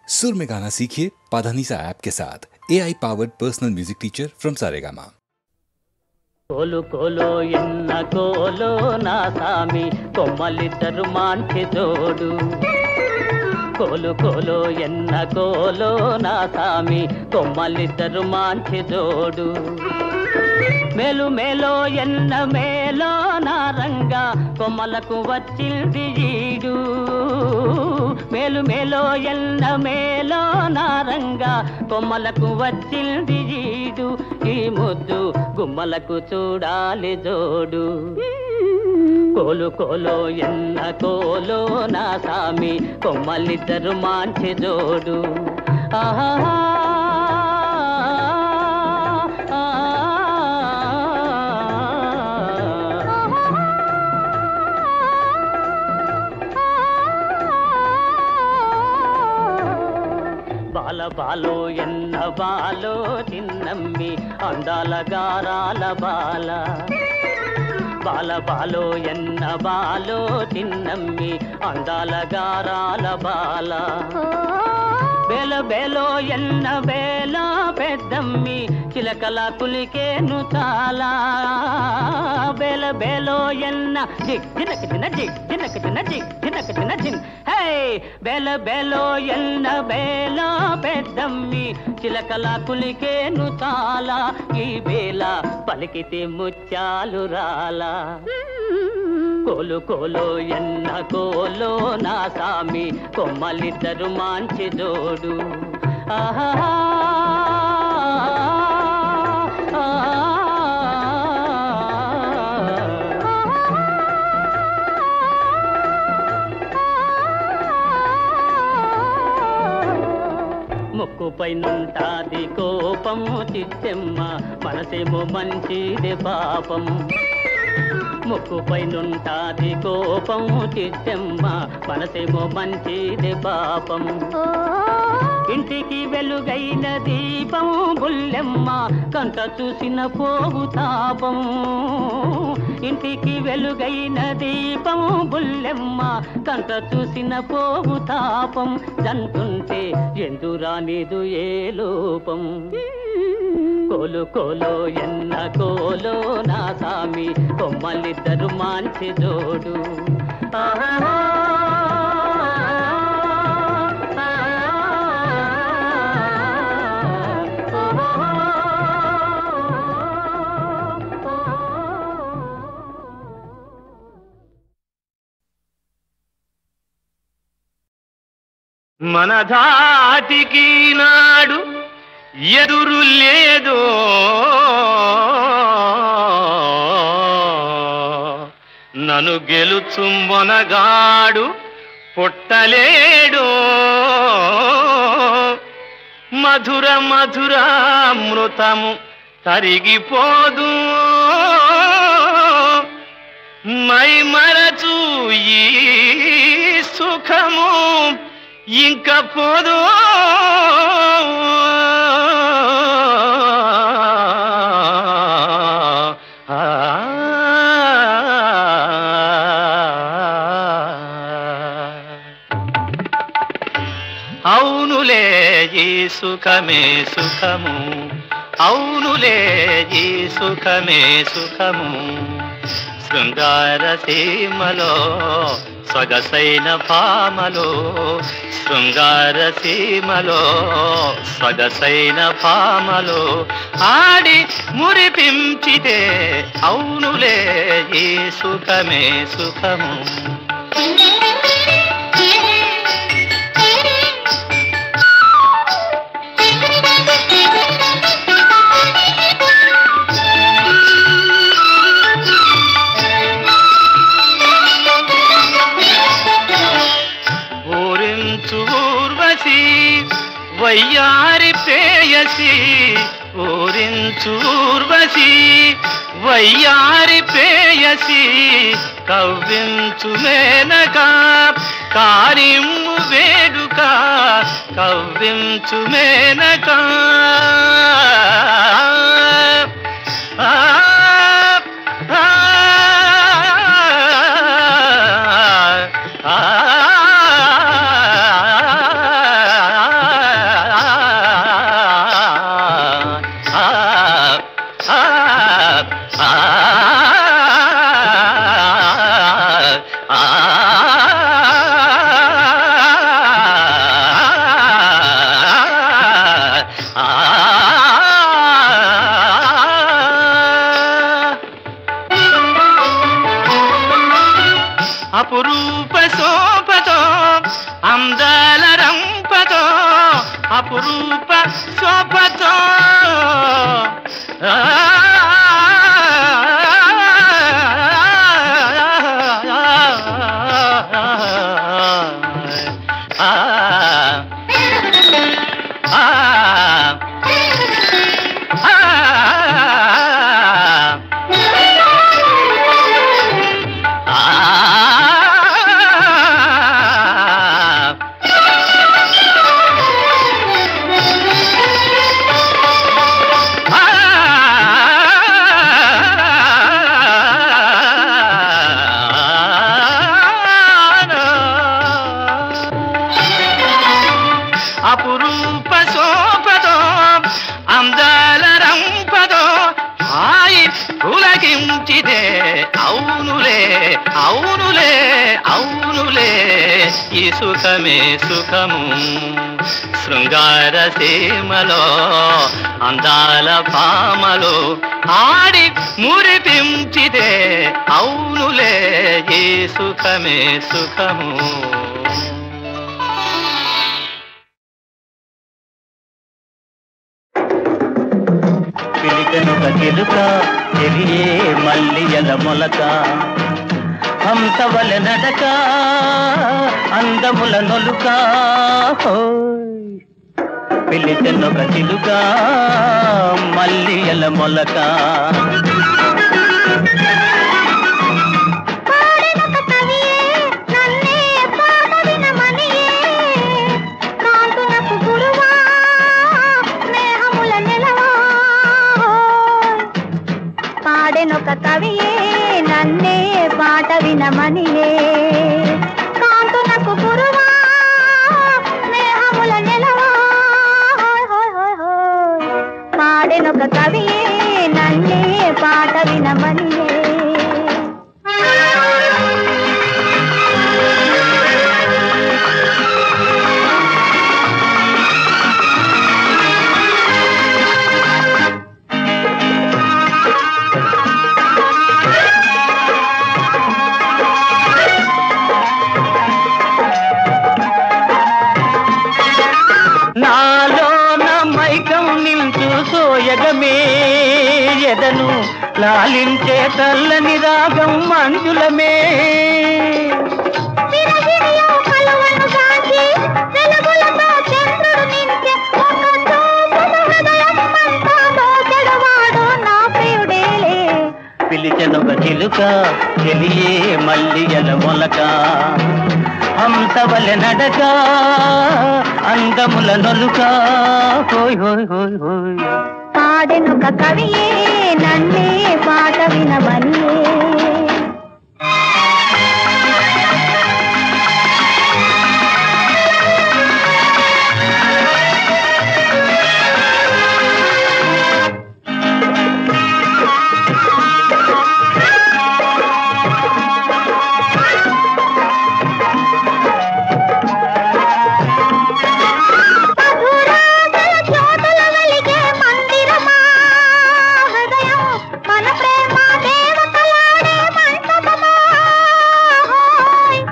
सुर में गाना सीखिए पाधानीसा ऐप के साथ AI powered personal music teacher from Saregama. కోలు కోలో ఎన్న కోలో నా సామి కొమ్మలిద్దరు మాంచి జోడు కోలు కోలో ఎన్న కోలో నా సామి కొమ్మలిద్దరు మాంచి జోడు మేలు మేలో ఎన్న మేలో నా రంగా కొమ్మలకు వచ్చింది ఈడు మేలు మేలో ఎన్న మేలో నా రంగా కొమ్మలకు వచ్చింది ఈడు ఈ ముద్దు గుమ్మలకు చూడాలి జోడు కోలు కోలో ఎన్న కోలో నా సామి కొమ్మలిద్దరు మాంచి జోడు ఆహా బాల బాలో ఎన్న బాలో చిన్నమ్మి అందాల గారాల బాల బాల బాలో ఎన్న బాలో చిన్నమ్మి అందాల గారాల బాల బేల బేలో ఎన్న బేల పెద్దమ్మి చిలకల కులికేను చాలా బేల బేలో ఎన్న జిగ్ జినక జిన జిగ్ జినక జిన జిగ్ జినక జిన జిన్ హే బేల బేలో ఎన్న బేల పెద్దమ్మి చిలకల కులికేను చాలా ఈ బేల పలికితే ముత్యాలు రాలా కోలు కోలో ఎన్న కోలో నా సామి కొమ్మలిద్దరు మాంచి జోడు ఆహా ముక్కుపై నుంటాది కోపము చిత్తెమ్మ మనసేమో మంచిది పాపం ముక్కుపై నుంటాది కోపము చిత్తెమ్మ మనసేమో మంచిది పాపం ఇంటికి వెలుగైన దీపం బుల్లెమ్మ కంట చూసిన పోవు తాపం ఇంటికి వెలుగైన దీపం బుల్లెమ్మ కంట చూసిన పోవు తాపం జంతుంటే ఎందురానిదు ఏ లోపం కోలు కోలో ఎన్న కోలో నా సామి కొమ్మలిద్దరు మాంచి జోడు ఆహా మన ధాటికి నాడు ఎదురు లేదో నన్ను గెలుచు మొనగాడు పుట్టలేడు మధుర మధుర అమృతము తరిగిపోదు మై మరచు ఈ సుఖము ఇంక పోదు అవునులే ఈ సుఖమే సుఖము అవునులే ఈ సుఖమే సుఖము శృంగార సీమలో సొగసైన భామలో శృంగార సీమలో సొగసైన భామలో ఆడి మురిపించితే అవునులే ఈ సుఖమే సుఖము వయ్యారి ప్రేయసి ఊరించూర్వశి వయ్యారి ప్రేయసి కవ్వించు మేనక కారిమ్ము వేడుక కవ్వించు మేనక అపురూప శోభతో అపురూప శోభతో అందాల రంపదో హాయి పులకించిదే అవునులే అవునులే అవునులే ఈ సుఖమే సుఖము శృంగార సీమలో అందాల పామలో ఆడి మురిపించిదే అవునులే ఈ సుఖమే సుఖము పిలికనుక చిలుక చెలియే మల్లియల మొలక హంసవల నడక అందముల నొలుక పిలికనుక చిలుక మల్లియల మొలక పాడెనొక కవియే నన్నే పాట వినమనియే కాంతునకు గురువా స్నేహముల నెలవా పాడెనొక కవియే నన్నే పాట వినమనియే సోయగమే ఎదను లాలించే తల్లని రాగం మంజులమే పిలిచెనొక చిలుక చెలియే మల్లియల మొలక హంసవల నడక అందముల నొలుక హోయ్ హోయ్ హోయ్ హోయ్ పాడెనొక కవియే నన్నే పాట వినమనియే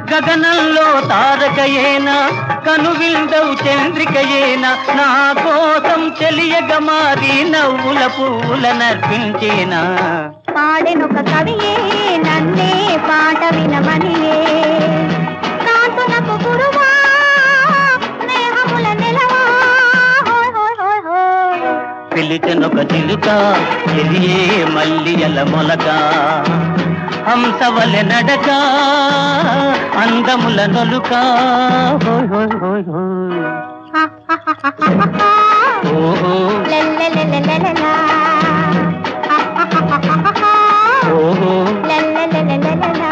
గగనంలో తారకయేనా కనువిందవు చంద్రికయేనా నా కోసం చెలియగమారి నవ్వుల పువ్వుల నర్పించేనా పాడెనొక కవియే నన్నే పాట వినమనియే కాంతునకు గురువా స్నేహముల నెలవా పిలిచెనొక చిలుక చెలియే మల్లియల మొలక హంసవల నడక అందముల నొలుక హోయ్ హోయ్ హోయ్ హోయ్ ఓహో లల్లలలలలా ఓహో లల్లలలలలా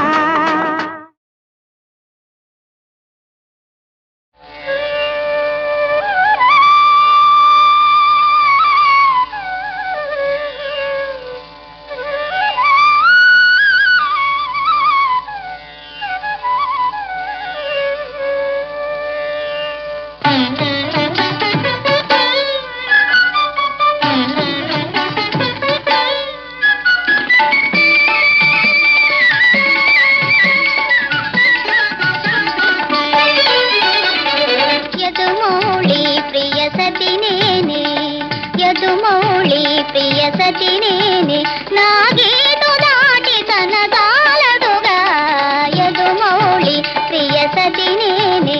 సతి నేనే నా గీటు దాటి తనదాలదుగా యదుమౌళి ప్రియ సతి నేనే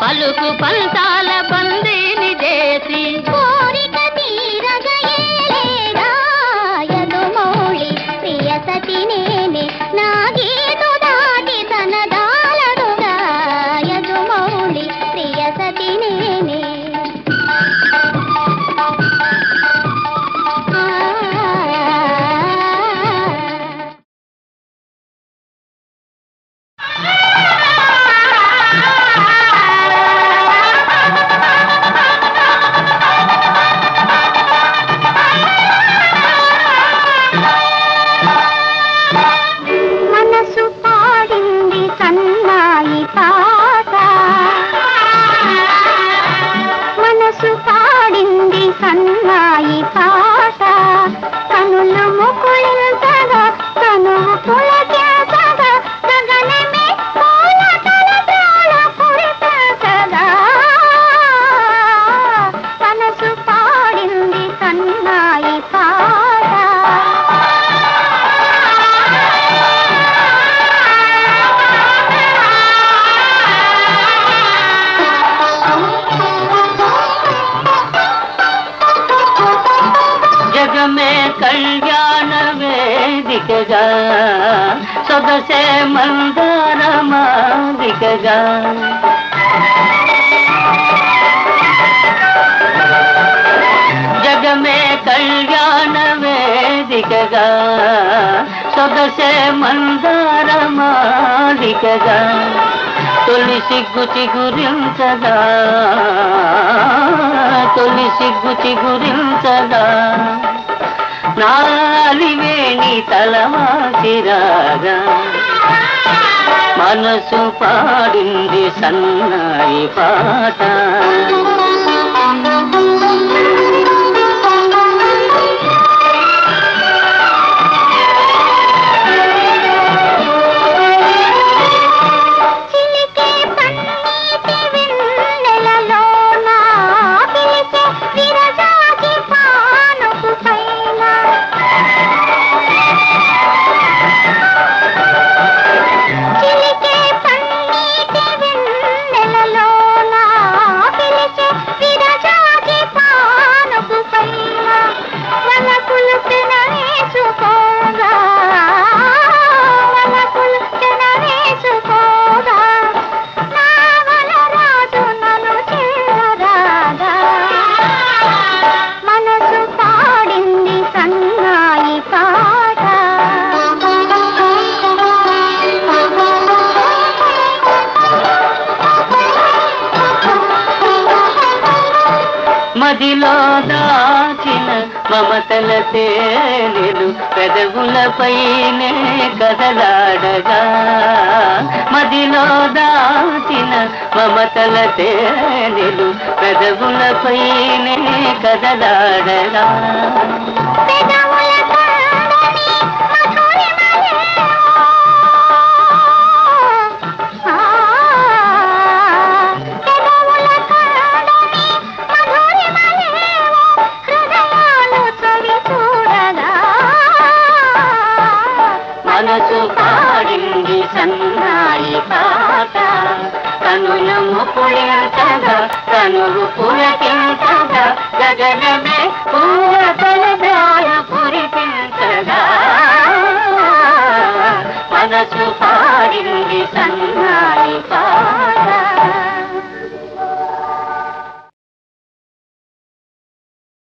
పలుకు పంతాల బందీని చేసి కోరిక తీరగయేలేదా యదుమౌళి ప్రియ సతి నేనే నా గీటు దాటి తనదాలదుగా యదుమౌళి ప్రియ సతి నేనే సన్నాయి పాట కనులు ముకుళించగా కనువు పులకేసగా గగనమే పూల తలద్రోల కురిసగా మనసు పాడింది సన్నాయి పాట జగమే కళ్యాణ వేదికగా సొగసే మందార మాదికగా జగమే కళ్యాణ వేదికగా సొగసే మందార మాదికగా తొలి సిగ్గు చిగురించగా తొలి సిగ్గు చిగురించగా నాలివేణి తలమాసిరాగా మనసు పాడింది సన్నాయి పాట పిలిచే మదిలో దాచిన మమతల తేనెలు పెదవులపైనే కదలాడగా మదిలో దాచిన మమతల తేనెలు పెదవులపైనే కదలాడగా మనసు పాడింది సన్నాయి పాట కనుల ముకుళించగా కనువు పులకించగా గగనమే పూల తలదాయ కురిపించగా మనసు పాడింది సన్నాయి పాట